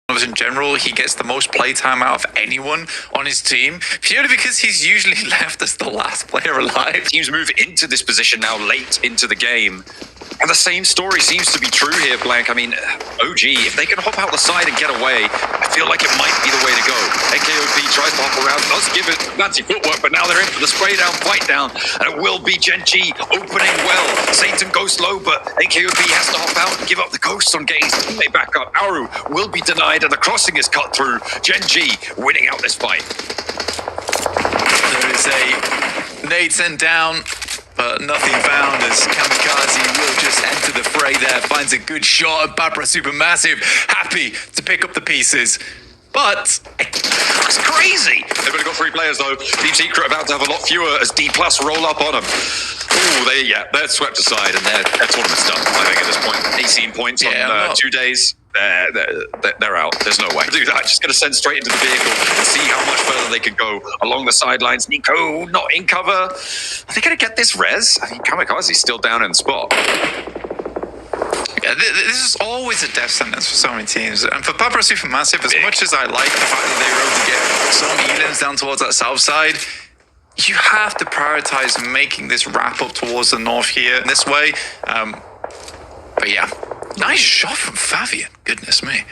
in general, he gets the most playtime out of anyone on his team, purely because he's usually left as the last player alive. Teams move into this position now late into the game. And the same story seems to be true here, Blank. I mean, OG, if they can hop out the side and get away, I feel like it might be the way to go. AKOP tries to hop around, does give it fancy footwork, but now they're in for the spray down, fight down, and it will be Gen G opening well. Satan goes low, but AKOP has to hop out and give up the ghost on getting his teammate back up. Aru will be denied, and the crossing is cut through. Gen G winning out this fight. There is a nade sent down, but nothing found as Kamikaze will just enter the fray there, finds a good shot, and Babra Supermassive happy to pick up the pieces. But it's crazy. They've only got 3 players though. Team Secret about to have a lot fewer as D+ roll up on them. Ooh, they're swept aside and their tournament's done, I think, at this point. 18 points on 2 days. They're out. There's no way to do that. Just going to send straight into the vehicle and see how much further they can go along the sidelines. Nico not in cover. Are they going to get this res? I mean, Kamikaze's still down in the spot. Yeah, this is always a death sentence for so many teams. And for Babra Supermassive, as much as I like the fact that they were able to get some elims down towards that south side, you have to prioritize making this wrap up towards the north here in this way. But yeah, nice shot from Favian. Goodness me.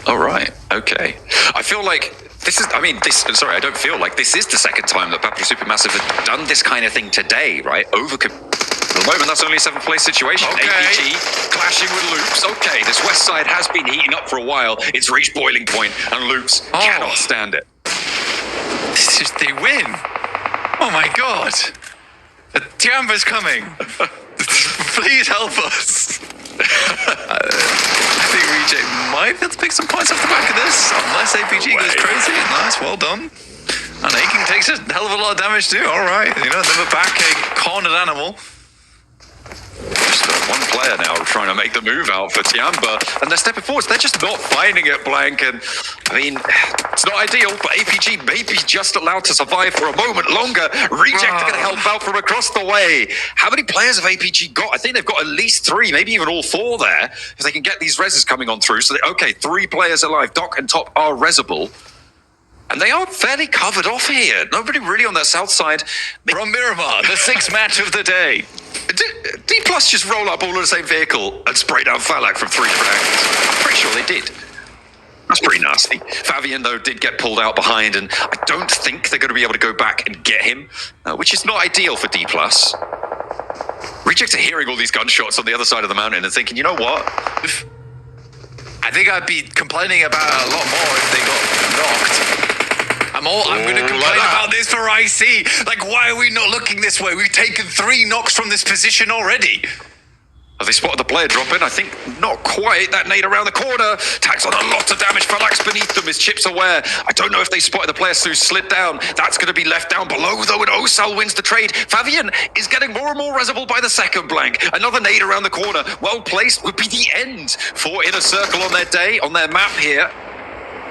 All right. Okay. I feel like this is, I don't feel like this is the second time that Babra Supermassive has done this kind of thing today, right? At the moment, that's only a 7th place situation. Okay. APG clashing with Loops. Okay, this west side has been heating up for a while. It's reached boiling point, and Loops cannot stand it. This is, they win. Oh my god. The Tiamba's coming. Please help us. I think Reject might be able to pick some points off the back of this, unless APG goes crazy. Nice, well done. And Aiken takes a hell of a lot of damage too. All right, never back a cornered animal. Just one player now trying to make the move out for Tiamba, and they're stepping forwards. They're just not finding it, Blank. And I mean, it's not ideal, but APG may be just allowed to survive for a moment longer. Reject are going to help out from across the way. How many players have APG got? I think they've got at least 3, maybe even all 4 there, if they can get these reses coming on through. So, okay, 3 players alive. Doc and Top are resable. And they are fairly covered off here. Nobody really on their south side. From Miramar, the 6th match of the day. D+ just roll up all in the same vehicle and spray down Falak from 3 different angles. I'm pretty sure they did. That's pretty nasty. Favian, though, did get pulled out behind, and I don't think they're going to be able to go back and get him, which is not ideal for D+. Reject are hearing all these gunshots on the other side of the mountain and thinking, you know what? I think I'd be complaining about it a lot more if they got knocked. I'm going to complain about this for IC. Like, why are we not looking this way? We've taken 3 knocks from this position already. Have they spotted the player drop in? I think not quite. That nade around the corner tags on a lot of damage. Falak's beneath them. His chip's aware. I don't know if they spotted the player who slid down. That's going to be left down below, though, and Osal wins the trade. Favian is getting more and more resable by the second, Blank. Another nade around the corner. Well placed would be the end for Inner Circle on their day, on their map here.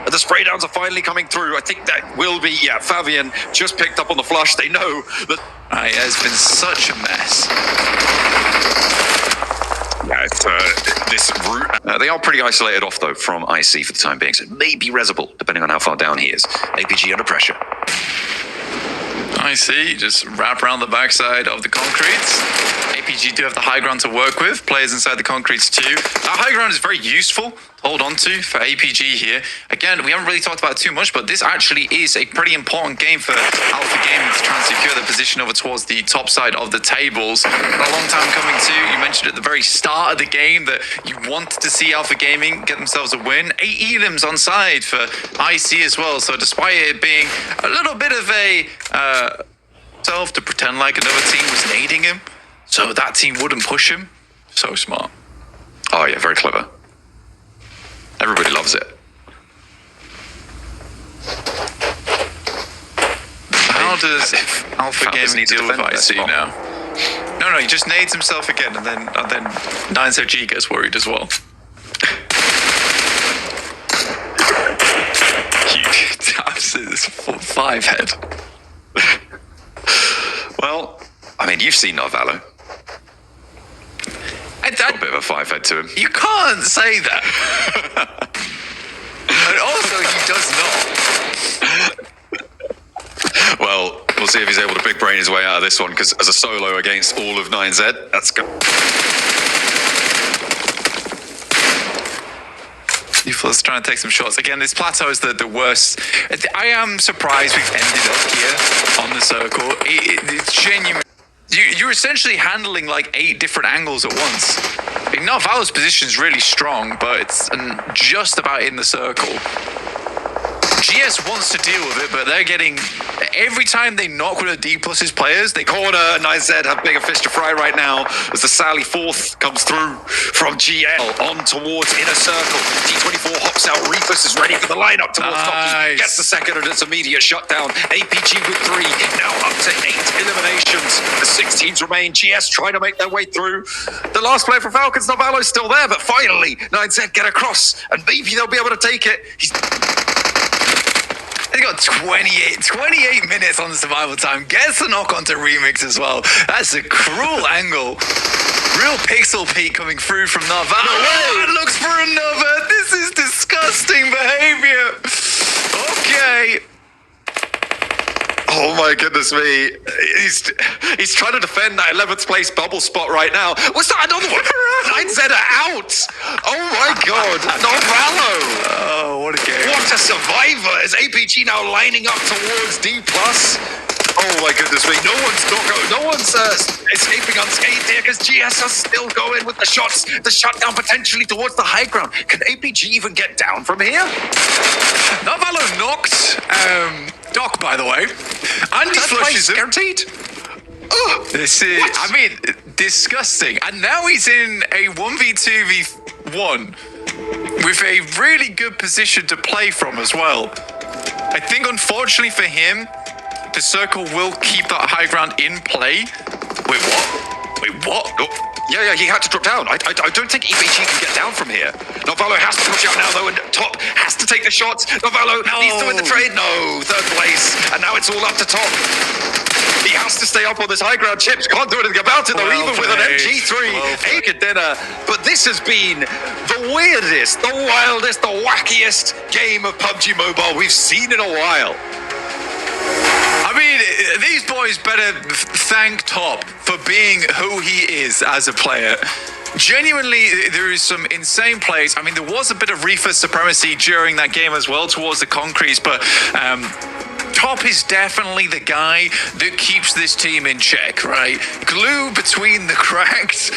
The spray downs are finally coming through. I think that will be, Favian just picked up on the flush. They know that... It's been such a mess. Yeah, this route... they are pretty isolated off, though, from IC for the time being, so it may be resable, depending on how far down he is. APG under pressure. IC just wrap around the backside of the concretes. APG do have the high ground to work with. Players inside the concretes too. That high ground is very useful to hold on to for APG here. Again, we haven't really talked about it too much, but this actually is a pretty important game for Alpha Gaming to try and secure their position over towards the top side of the tables. A long time coming too. You mentioned at the very start of the game that you wanted to see Alpha Gaming get themselves a win. 8 elims on side for IC as well. So despite it being a little bit of a to pretend like another team was nading him, so that team wouldn't push him. So smart. Oh yeah, very clever. Everybody loves it. How does Alpha Gaming deal with IC now? No, he just nades himself again, and then 9SG gets worried as well. He taps this 5 head. Well, I mean, you've seen Narvalo. Got a bit of a 5 head to him. You can't say that. see if he's able to big brain his way out of this one, because as a solo against all of 9Z, that's good. Useless trying to take some shots. Again, this plateau is the worst. I am surprised we've ended up here on the circle. It's genuine. You're essentially handling like 8 different angles at once. Now Valor's position is really strong, but it's just about in the circle. GS wants to deal with it, but they're getting... Every time they knock one of D+'s players, they corner. 9Z have bigger fish to fry right now as the Sally fourth comes through from GL on towards inner circle. T24 hops out. Reefus is ready for the lineup towards Docky. Gets the second and it's immediate shutdown. APG with 3. Now up to 8 eliminations. The 6 teams remain. GS trying to make their way through. The last player for Falcons, Novalo's still there, but finally 9Z get across and maybe they'll be able to take it. They got 28 minutes on the survival time. Gets the knock onto Remix as well. That's a cruel angle. Real pixel peak coming through from Nava. Oh, looks for another. This is disgusting behavior. Okay. Oh my goodness me. He's trying to defend that 11th place bubble spot right now. What's that? Another one? 9Z are out. Oh my god. Novalo. Oh, what a game. What a survivor. Is APG now lining up towards D+. Oh my goodness me. No one's escaping unscathed here because GS are still going with the shots. The shutdown potentially towards the high ground. Can APG even get down from here? Novalo knocked Doc, by the way. And he flushes him. Guaranteed. This is, I mean, disgusting. And now he's in a 1v2v1 with a really good position to play from as well. I think, unfortunately for him, the circle will keep that high ground in play. Wait, what? Oh, yeah, he had to drop down. I don't think EPG can get down from here. Novalo has to push out now, though, and Top has to take the shots. Novalo needs to win the trade. No, 3rd place. And now it's all up to Top. He has to stay up on this high ground. Chips can't do anything about it, though, even with an MG3. Egg dinner. But this has been the weirdest, the wildest, the wackiest game of PUBG Mobile we've seen in a while. I mean, these boys better thank Top for being who he is as a player. Genuinely, there is some insane plays. I mean, there was a bit of Reefer supremacy during that game as well towards the concretes, but Top is definitely the guy that keeps this team in check, right? Glue between the cracks.